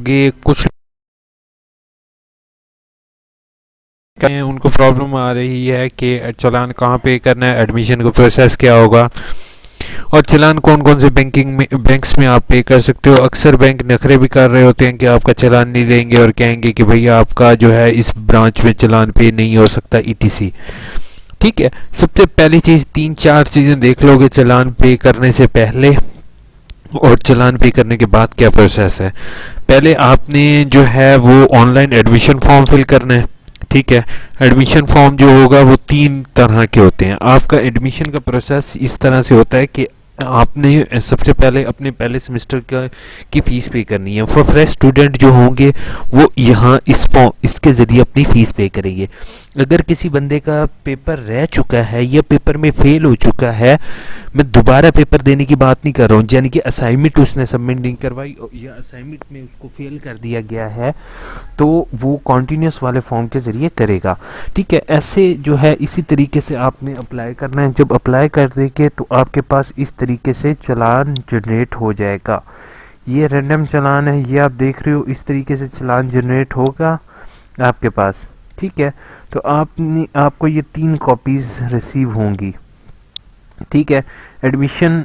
ये कुछ उनको प्रॉब्लम आ रही है कि चालान कहाँ पे करना है, एडमिशन का प्रोसेस क्या होगा, और चालान कौन कौन से बैंक्स में आप पे कर सकते हो। अक्सर बैंक नखरे भी कर रहे होते हैं कि आपका चालान नहीं लेंगे और कहेंगे कि भैया आपका जो है इस ब्रांच में चालान पे नहीं हो सकता, ईटीसी। ठीक है, सबसे पहली चीज़, तीन चार चीज़ें देख लोगे चालान पे करने से पहले और चालान पे करने के बाद क्या प्रोसेस है। पहले आपने जो है वो ऑनलाइन एडमिशन फॉर्म फिल करना है। ठीक है, एडमिशन फॉर्म जो होगा वो तीन तरह के होते हैं। आपका एडमिशन का प्रोसेस इस तरह से होता है कि आपने सबसे पहले अपने पहले सेमेस्टर का की फ़ीस पे करनी है। फॉर फ्रेश स्टूडेंट जो होंगे वो यहाँ इसके ज़रिए अपनी फ़ीस पे करेंगे। अगर किसी बंदे का पेपर रह चुका है या पेपर में फेल हो चुका है, मैं दोबारा पेपर देने की बात नहीं कर रहा हूँ, यानी कि असाइनमेंट उसने सबमिट नहीं करवाई या असाइनमेंट में उसको फेल कर दिया गया है, तो वो कॉन्टीन्यूस वाले फॉर्म के ज़रिए करेगा। ठीक है, ऐसे जो है इसी तरीके से आपने अप्लाई करना है। जब अप्लाई कर देंगे तो आपके पास इस तरीके से चालान जनरेट हो जाएगा। ये रैंडम चालान है, ये आप देख रहे हो, इस तरीके से चालान जनरेट होगा आपके पास। ठीक है, तो आपको ये तीन कॉपीज़ रिसीव होंगी। ठीक है, एडमिशन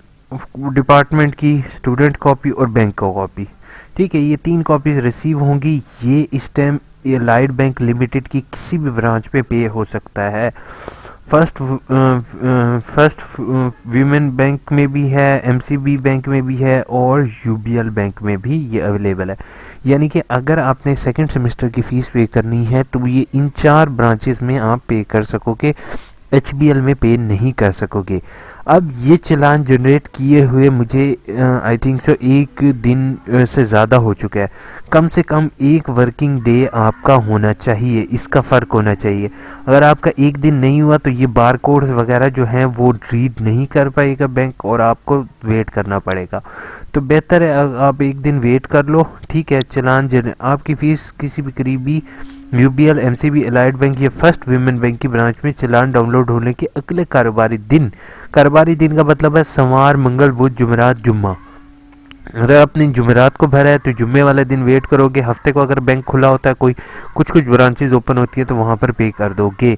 डिपार्टमेंट की, स्टूडेंट कॉपी और बैंक का कॉपी। ठीक है, ये तीन कॉपीज़ रिसीव होंगी। ये इस टाइम एलाइड बैंक लिमिटेड की किसी भी ब्रांच पे पे हो सकता है। फर्स्ट वीमेन बैंक में भी है, एमसीबी बैंक में भी है और यूबीएल बैंक में भी ये अवेलेबल है। यानी कि अगर आपने सेकंड सेमेस्टर की फ़ीस पे करनी है तो ये इन चार ब्रांचेस में आप पे कर सकोगे, एचबीएल में पे नहीं कर सकोगे। अब ये चालान जनरेट किए हुए मुझे आई थिंक सो एक दिन से ज़्यादा हो चुका है। कम से कम एक वर्किंग डे आपका होना चाहिए, इसका फ़र्क होना चाहिए। अगर आपका एक दिन नहीं हुआ तो ये बार कोड्स वगैरह जो हैं वो रीड नहीं कर पाएगा बैंक और आपको वेट करना पड़ेगा। तो बेहतर है आप एक दिन वेट कर लो। ठीक है, चालान आपकी फ़ीस किसी भी करीबी यूबीएल, एमसीबी, एलाइड बैंक या फर्स्ट वुमेन बैंक की ब्रांच में चालान डाउनलोड होने के अगले कारोबारी दिन का मतलब है सोमवार, मंगल, बुध, जुमेरात, जुम्मा। अगर आपने जुमेरात को भरा है तो जुम्मे वाले दिन वेट करोगे। हफ्ते को अगर बैंक खुला होता है, कोई कुछ ब्रांचेज ओपन होती है तो वहाँ पर पे कर दोगे।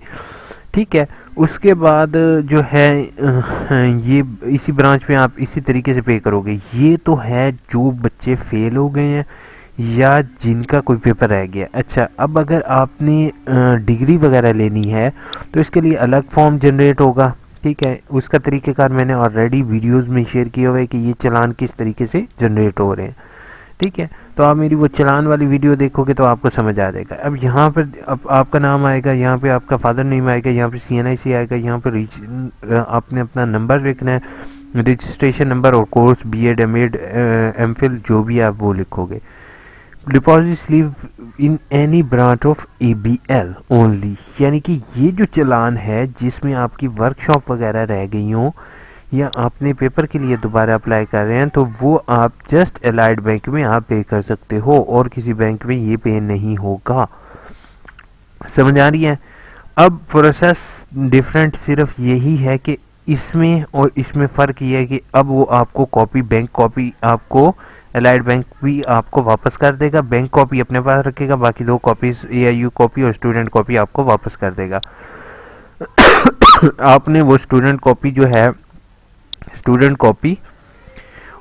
ठीक है, उसके बाद जो है ये इसी ब्रांच में आप इसी तरीके से पे करोगे। ये तो है जो बच्चे फेल हो गए हैं या जिनका कोई पेपर रह गया। अच्छा, अब अगर आपने डिग्री वगैरह लेनी है तो इसके लिए अलग फॉर्म जनरेट होगा। ठीक है, उसका तरीक़ेकार मैंने ऑलरेडी वीडियोस में शेयर किया हुआ है कि ये चालान किस तरीके से जनरेट हो रहे हैं। ठीक है, तो आप मेरी वो चालान वाली वीडियो देखोगे तो आपको समझ आ जाएगा। अब यहाँ पर अब आपका नाम आएगा, यहाँ पे आपका फादर नेम आएगा, यहाँ पे CNIC आएगा, यहाँ पर आपने अपना नंबर लिखना है, रजिस्ट्रेशन नंबर और कोर्स, BEd, MAd, MPhil जो भी आप वो लिखोगे। Deposit sleeve in any branch of ABL only, यानी कि ये जो चालान है जिसमें आपकी वर्कशॉप वगैरह रह गई हो या आपने पेपर के लिए दोबारा अप्लाई कर रहे हैं तो वो आप जस्ट एलाइड बैंक में आप पे कर सकते हो और किसी बैंक में ये पे नहीं होगा। समझ आ रही है? अब प्रोसेस डिफरेंट सिर्फ यही है कि इसमें और इसमें फ़र्क ये है कि अब वो आपको कॉपी, बैंक कॉपी आपको एलाइड बैंक भी आपको वापस कर देगा, बैंक कॉपी अपने पास रखेगा, बाकी दो कॉपीज AIU कॉपी और स्टूडेंट कॉपी आपको वापस कर देगा। आपने वो स्टूडेंट कॉपी जो है, स्टूडेंट कॉपी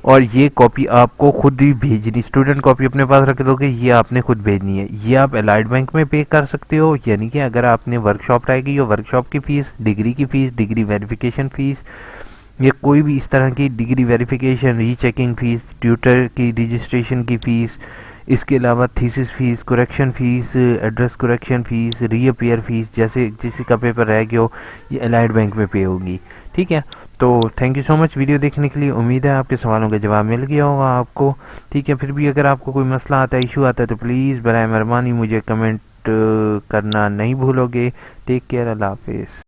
और ये कॉपी आपको खुद ही भेजनी, स्टूडेंट कॉपी अपने पास रख दोगे, ये आपने खुद भेजनी है। ये आप एलाइड बैंक में पे कर सकते हो, यानी कि अगर आपने वर्कशॉप रहेगी और वर्कशॉप की फ़ीस, डिग्री की फ़ीस, डिग्री वेरिफिकेशन फ़ीस या कोई भी इस तरह की degree verification, rechecking fees, tutor की रजिस्ट्रेशन की फ़ीस, इसके अलावा thesis fees, correction fees, address correction fees, reappear fees, जैसे किसी का पेपर रह गया हो, ये एलाइड बैंक में पे होगी। ठीक है, तो thank you so much video देखने के लिए। उम्मीद है आपके सवालों का जवाब मिल गया होगा आपको। ठीक है, फिर भी अगर आपको कोई मसला आता है, इशू आता है तो प्लीज़ बराए मेहरबानी मुझे कमेंट करना नहीं भूलोगे। टेक केयर, अल्लाह हाफिज़।